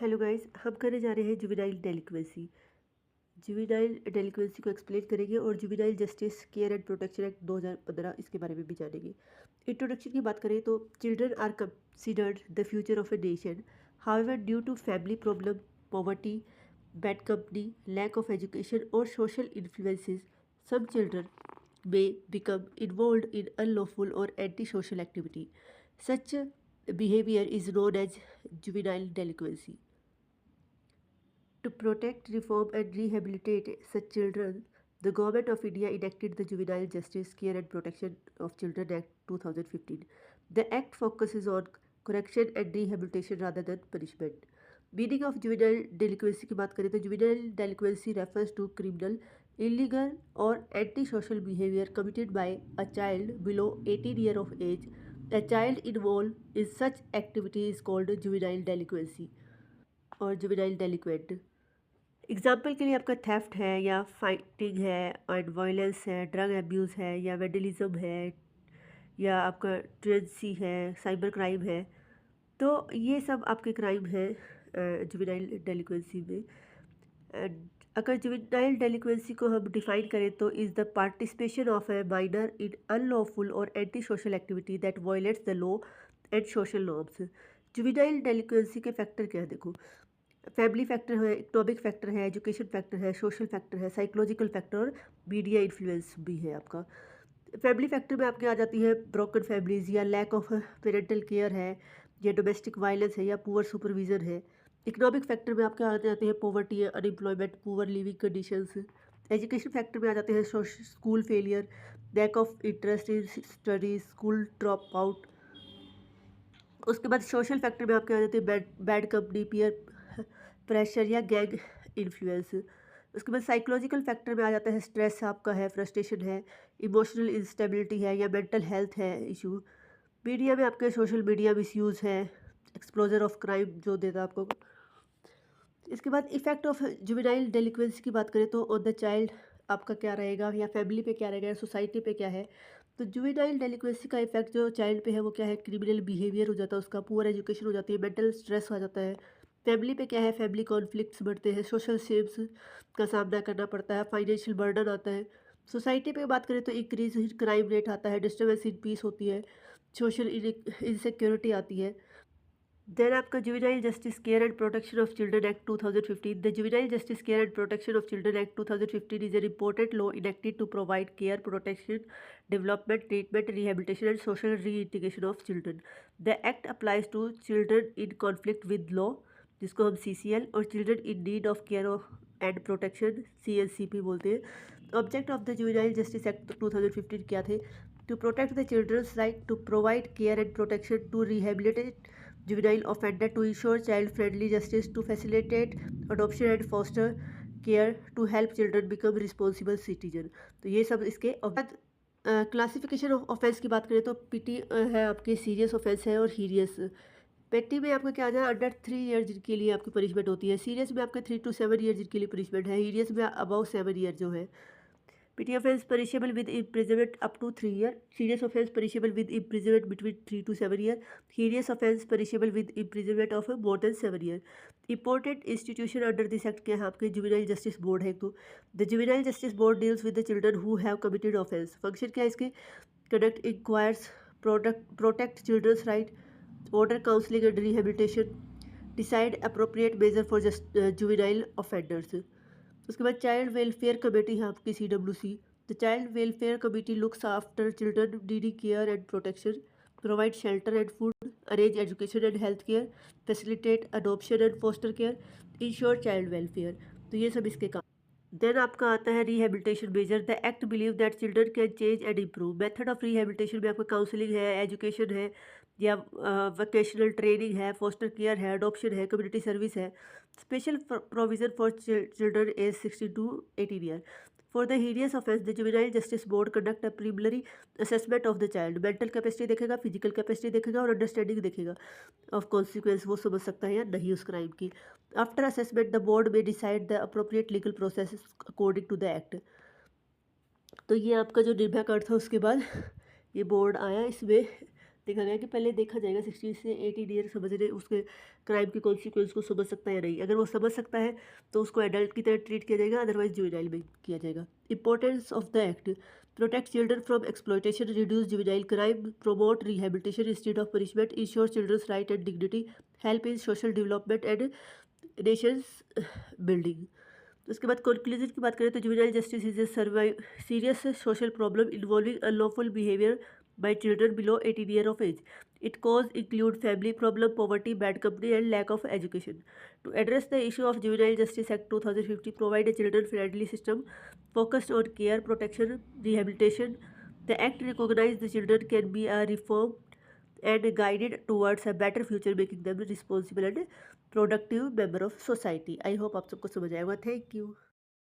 Hello guys, हम करने जा रहे हैं जुवेनाइल डेलिक्वेंसी। जुवेनाइल डेलिक्वेंसी को एक्सप्लेन करेंगे और juvenile justice care and protection act 2015 इसके बारे में भी जानेंगे। इंट्रोडक्शन की बात करें तो children are considered the future of a nation. However due to family problem, poverty, bad company, lack of education और social influences, some children may become involved in unlawful or antisocial activity. Such behavior is known as juvenile delinquency. To protect, reform, and rehabilitate such children, the Government of India enacted the Juvenile Justice, Care and Protection of Children Act 2015. The Act focuses on correction and rehabilitation rather than punishment. Meaning of juvenile delinquency की बात करें तो juvenile delinquency refers to criminal, illegal or antisocial behavior committed by a child below 18 years of age. A child involved in such activity is called juvenile delinquency और juvenile delinquent. Example के लिए आपका theft है या fighting है and violence है, drug abuse है या वेंडलिज्म है या आपका ट्रेंसी है, साइबर क्राइम है। तो ये सब आपके क्राइम हैं जुवेनाइल डेलिक्वेंसी में। एंड अगर जुवेनाइल डेलिक्वेंसी को हम डिफाइन करें तो is the participation of a minor in unlawful और anti social activity that violates the law and social norms. Juvenile delinquency के फैक्टर क्या है? देखो, फैमिली फैक्टर है, इकोनॉमिक फैक्टर है, एजुकेशन फैक्टर है, सोशल फैक्टर है, साइकोलॉजिकल फैक्टर और मीडिया इन्फ्लुएंस भी है आपका। फैमिली फैक्टर में आपके आ जाती है ब्रोकन फैमिलीज़ या लैक ऑफ पेरेंटल केयर है या डोमेस्टिक वायलेंस है या पुअर सुपरविजन है। इकोनॉमिक फैक्टर में आपके आ जाते हैं पॉवर्टी है, unemployment, poor living conditions. Education factor में आ जाते हैं school failure, lack of interest in studies, school drop out. उसके बाद सोशल फैक्टर में आपके आ जाते हैं बैड कंपनी, पीयर प्रेशर या गैंग इन्फ्लुएंस। उसके बाद साइकोलॉजिकल फैक्टर में आ जाता है स्ट्रेस आपका है, फ्रस्ट्रेशन है, इमोशनल इंस्टेबिलिटी है या मेंटल हेल्थ है इशू। मीडिया में आपके सोशल मीडिया मिसयूज़ है, एक्सप्लोजर ऑफ क्राइम जो देता है आपको। इसके बाद इफेक्ट ऑफ जुवेनाइल डेलिक्वेंसी की बात करें तो ऑन द चाइल्ड आपका क्या रहेगा या फैमिली पे क्या रहेगा या सोसाइटी पे क्या है। तो जुवेनाइल डेलिक्वेंसी का इफेक्ट जो चाइल्ड पे है वो क्या है? क्रिमिनल बिहेवियर हो जाता है उसका, पुअर एजुकेशन हो जाती है, मेंटल स्ट्रेस हो जाता है। फैमिली पे क्या है? फैमिली कॉन्फ्लिक्ट्स बढ़ते हैं, सोशल शेम्स का सामना करना पड़ता है, फाइनेंशियल बर्डन आता है। सोसाइटी पे बात करें तो इंक्रीज क्राइम रेट आता है, डिस्टर्बेंस इन पीस होती है, सोशल इनसिक्योरिटी आती है। देन आपका juvenile justice care and protection of children act 2015। The juvenile justice care and protection of children act 2015 is an important law enacted to provide care, protection, development, treatment, rehabilitation and social reintegration of children. The act applies to children in conflict with law, जिसको हम CCL, और children in need of care and protection, CNCP बोलते हैं। Object of the juvenile justice act 2015 क्या थे? To protect the children's right, to provide care and protection, to rehabilitate juvenile offender, to ensure child friendly justice, to facilitate adoption and foster care, to help children become responsible citizen। तो ये सब इसके classification of offence की बात करें तो PT है आपके सीरियस ऑफेंस है और हीरियस। पेटी में आपका क्या आ जाए? अंडर 3 ईयर जिनके लिए आपकी पनिशमेंट होती है। सीरियस में आपके 3 to 7 ईयर जिनके लिए पनिशमेंट है। हीरियस में अबाउ 7 ईयर जो है। Petty offence punishable with imprisonment up to 3 years. Serious offence punishable with imprisonment between 3 to 7 years. Heinous offence punishable with imprisonment of more than 7 years. Important institution under this act क्या है? आपके juvenile justice board है एक तो। The juvenile justice board deals with the children who have committed offence. Function क्या है इसके? Conduct inquiries, protect children's right, order counseling and rehabilitation, decide appropriate measure for just juvenile offenders। उसके बाद child welfare committee है आपकी CWC। The child welfare committee looks after children needing care and protection, provide shelter and food, arrange education and health care, facilitate adoption and foster care, ensure child welfare. तो ये सब इसके काम। Then आपका आता है rehabilitation measure. The act believe that children can change and improve. Method of rehabilitation में आपका काउंसलिंग है, एजुकेशन है या वोकेशनल ट्रेनिंग है, फोस्टर केयर है, अडॉप्शन है, कम्युनिटी सर्विस है। Special provision for children age 16 to 18 year. For the heinous offence the juvenile justice board conduct a preliminary assessment of the child. Mental capacity देखेगा, physical capacity देखेगा और understanding देखेगा of consequence, वो समझ सकता है या नहीं उस क्राइम की। आफ्टर असेसमेंट द बोर्ड में decide the appropriate legal process according to the act. तो ये आपका जो निर्भया कांड था उसके बाद ये बोर्ड आया, इसमें देखा गया कि पहले देखा जाएगा 16 से 18 ईयर समझने उसके क्राइम के कॉन्सिक्वेंस को समझ सकता है या नहीं। अगर वो समझ सकता है तो उसको एडल्ट की तरह ट्रीट किया जाएगा, अदरवाइज जुवेनाइल में किया जाएगा। Importance of the act: protect children from exploitation, reduce juvenile crime, promote rehabilitation instead of punishment, ensure children's right and dignity, help in social development and nations building। उसके बाद conclusion की बात करें तो juvenile justice is a serious social problem involving unlawful behaviour by children below 18 year of age. It cause include family problem, poverty, bad company and lack of education. To address the issue of juvenile justice act 2050 provide a children friendly system focused on care, protection, rehabilitation. The act recognizes the children can be reformed and guided towards a better future, making them responsible and productive member of society. I hope आप सबको समझ आएगा। Thank you.